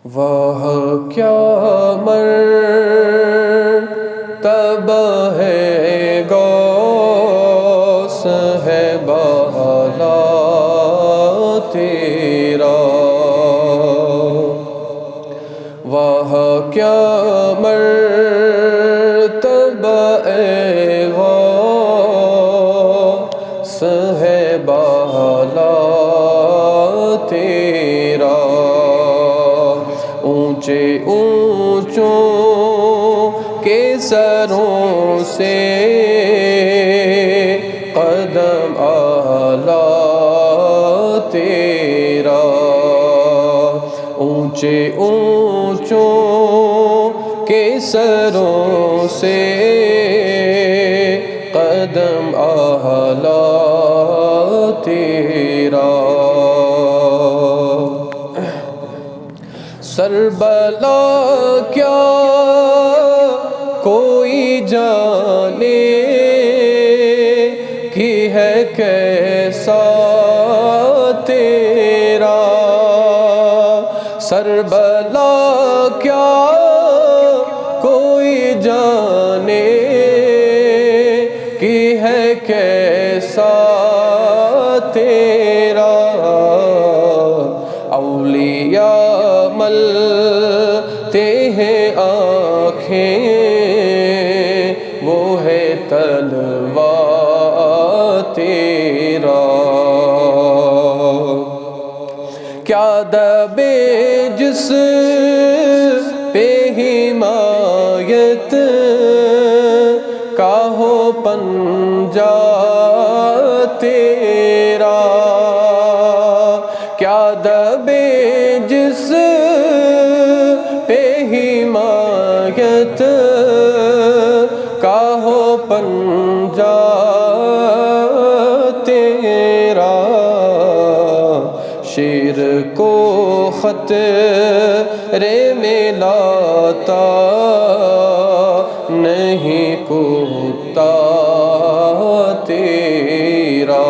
وہ کیا مرتبہ ہے غوث ہے بالا تیرا، وہ کیا مرتبہ ہے غوث ہے بالا تیرا، اونچے اونچوں کے سروں سے قدم اعلیٰ تیرا، اونچے اونچوں کے سروں سے قدم اعلیٰ تیرا، سربلا کیا کوئی جانے کہ ہے کیسا تیرا، سربلا کیا کوئی جانے کہ ہے کیسا تیرا، اولیاء ملتے ہیں آنکھیں وہ ہے طلوع تیرا، کیا دبے جس پہ حمایت کا ہو پنجہ تیرا، کیا دبے جس پہ حمایت کا ہو پنجہ تیرا، شیر کو خطرے میں لاتا نہیں کتا تیرا،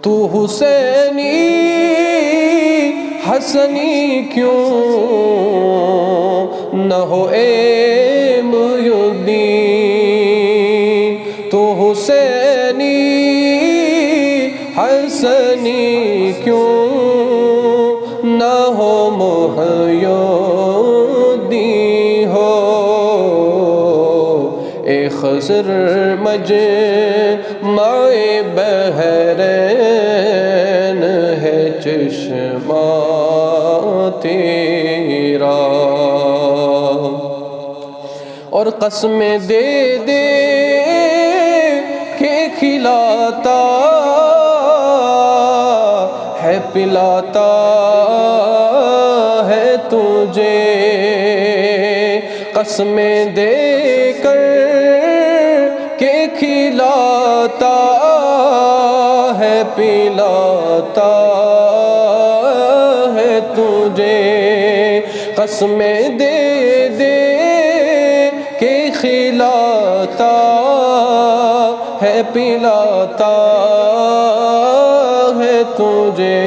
تو حسینی حسنی کیوں نہ ہو اے محی الدین، تو حسینی حسنی کیوں نہ ہو محی الدین، ہو اے خضر مجمع بحرین ہے چشمہ تیرا، اور قسمیں دے دے کے کھلاتا ہے پلاتا ہے تجھے، قسمیں دے کر کے کھلاتا ہے پلاتا ہے تجھے، قسمیں دے دے کے کھلاتا ہے پلاتا ہے تجھے،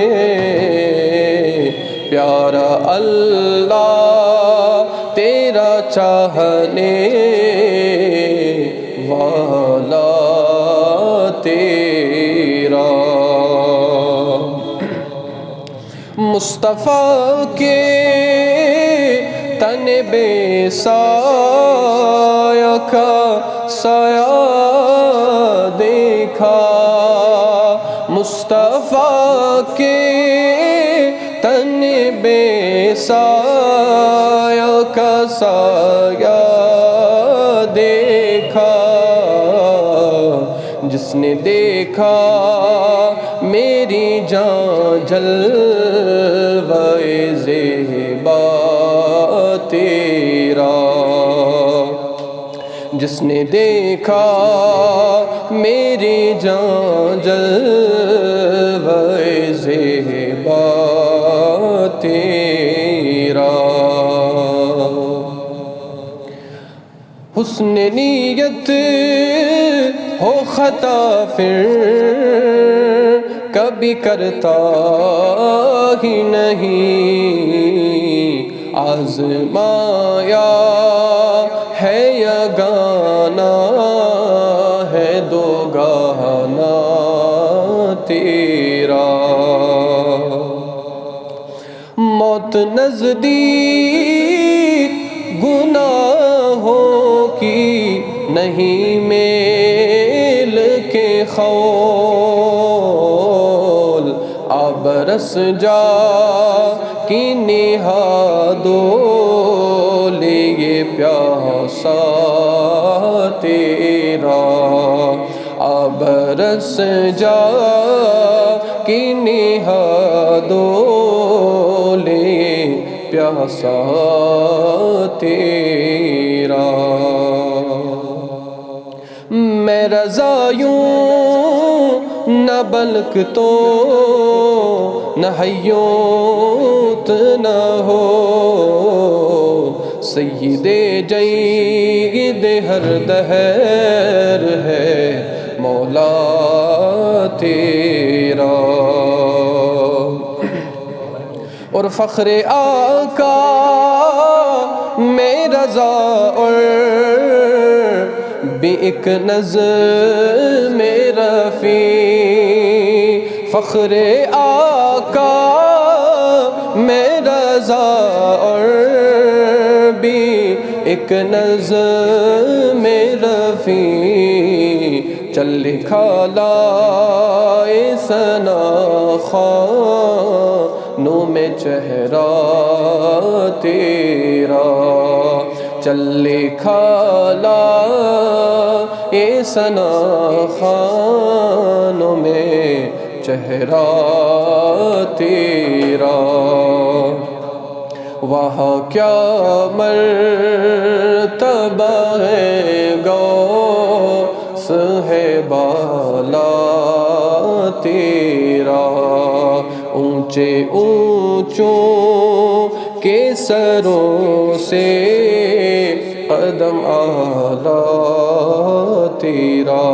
پیارا اللہ تیرا چاہنے والا تیرا، مصطفیٰ کے تن بے سایہ کا سایہ دیکھا، مصطفیٰ کے تن بے سایہ کا سایہ دیکھا، جس نے دیکھا میری جان جلوے زیبا تیرا، جس نے دیکھا میری جان جلوے زیبا تیرا، حسن نیت ہو خطا پھر کبھی کرتا ہی نہیں، آزمایا ہے یگانا ہے دو گانا تیرا، موت نزدیک گناہوں کی نہیں میل کے خول، آبرس جا کی نہادو لیے پیاسا تیرا، آبرس جا کی نہادو لیے پیاسا تیرا، میں رضا یوں نہ بلک تو نہ حیوت نہ ہو، سید جید ہر دہر ہے مولا تیرا، اور فخر آقا میں رضا اور بھی ایک نظم رفیع، فخر آقا میں رضا اور بھی ایک نظم رفیع، چل لکھا لائے ثنا خوانوں میں چہرہ تیرا، چل لکھا لائے ثنا خوانوں میں چہرہ تیرا، وہاں کیا مرتبہ ہے غوث ہے بالا تیرا، اونچے اونچوں کے سروں سے قدم اعلیٰ تیرا۔